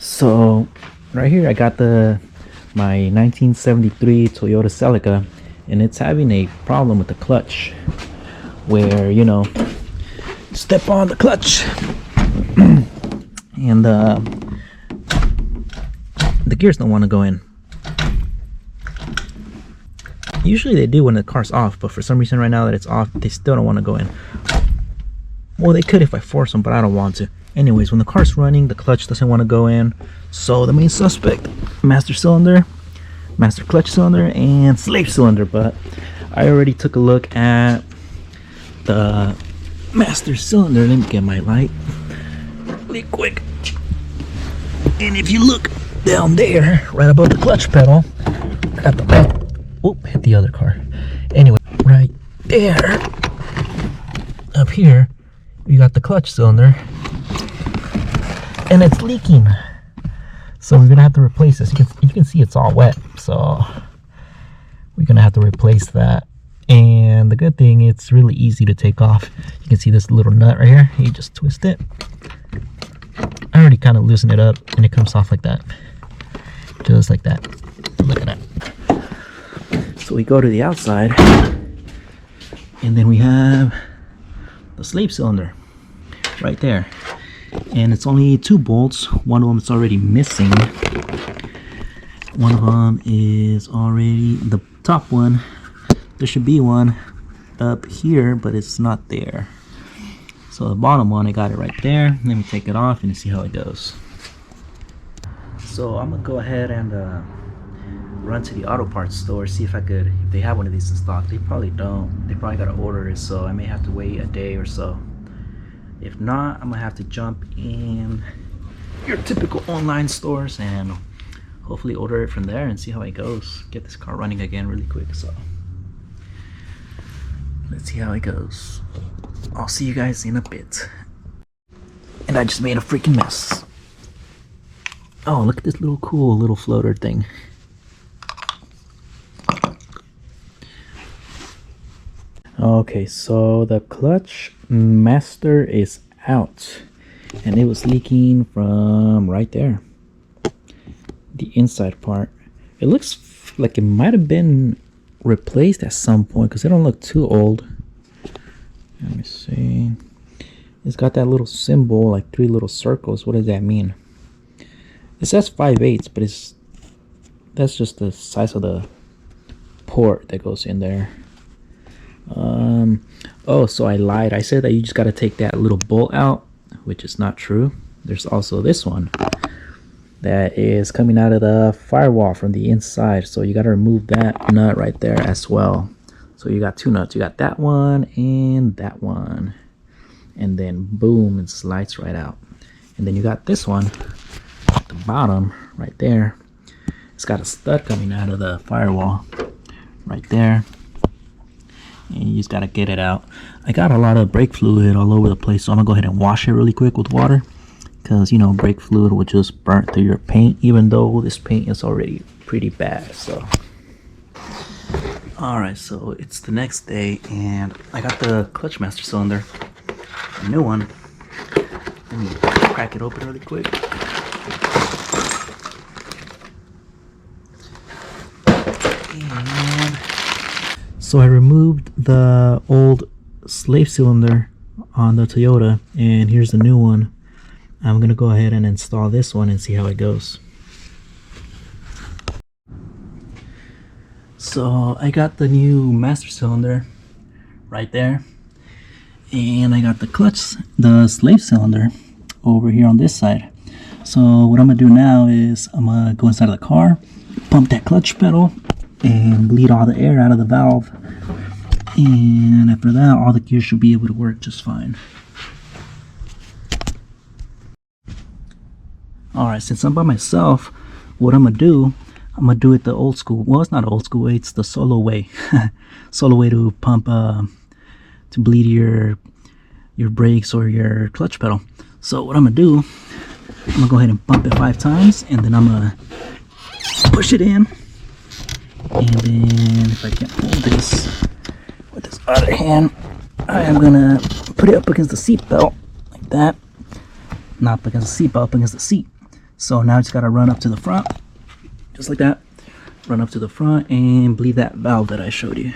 So right here I got my 1973 Toyota Celica, and it's having a problem with the clutch where step on the clutch and the gears don't want to go in. Usually they do when the car's off, but for some reason right now that it's off, they still don't want to go in. Well, they could if I force them, but I don't want to. Anyways, when the car's running, the clutch doesn't want to go in. So the main suspect, master cylinder, master clutch cylinder, and slave cylinder. But I already took a look at the master cylinder. Let me get my light really quick. And if you look down there, right above the clutch pedal, I got the hit the other car. Anyway, right there, up here, you got the clutch cylinder, and it's leaking. So we're gonna have to replace this. You can see it's all wet, so we're gonna have to replace that. And the good thing, it's really easy to take off. You can see this little nut right here. You just twist it. I already kind of loosened it up, and it comes off like that, just like that. Look at that. So we go to the outside, and then we have the slave cylinder right there, and it's only 2 bolts. One of them is already missing. One of them is already the top one. There should be one up here, but it's not there. So the bottom one, I got it right there. Let me take it off and see how it goes. So I'm gonna go ahead and run to the auto parts store, see if they have one of these in stock. They probably don't. They probably gotta order it, so I may have to wait a day or so. If not, I'm gonna have to jump in your typical online stores and hopefully order it from there and see how it goes. Get this car running again really quick. So let's see how it goes. I'll see you guys in a bit. And I just made a freaking mess. Oh, look at this cool little floater thing. Okay, so the clutch master is out, and it was leaking from right there, the inside part. It looks like it might have been replaced at some point because they don't look too old. Let me see. It's got that little symbol, like 3 little circles. What does that mean? It says 5/8, but that's just the size of the port that goes in there. Oh, so I lied. I said that you just got to take that little bolt out, which is not true. There's also this one that is coming out of the firewall from the inside, so you got to remove that nut right there as well. So you got 2 nuts. You got that one and that one, and then boom, it slides right out. And then you got this one at the bottom right there. It's got a stud coming out of the firewall right there, and you just got to get it out. I got a lot of brake fluid all over the place, so I'm gonna go ahead and wash it really quick with water, because brake fluid will just burn through your paint, even though this paint is already pretty bad. So alright, so it's the next day, and I got the clutch master cylinder, a new one. Let me crack it open really quick. And so I removed the old slave cylinder on the Toyota, and here's the new one. I'm gonna go ahead and install this one and see how it goes. So I got the new master cylinder right there, and I got the slave cylinder over here on this side. So what I'm gonna do now is I'm gonna go inside of the car, pump that clutch pedal, and bleed all the air out of the valve. And after that, all the gears should be able to work just fine. Alright, since I'm by myself, what I'm gonna do it the old school. Well, it's not old school way, it's the solo way. Solo way to pump, to bleed your brakes or your clutch pedal. So what I'm gonna do, I'm gonna go ahead and pump it 5 times, and then I'm gonna push it in. And then if I can hold this with this other hand, I am gonna put it up against the seat belt like that. Not up against the seat belt, up against the seat. So now I just gotta run up to the front, just like that. Run up to the front and bleed that valve that I showed you.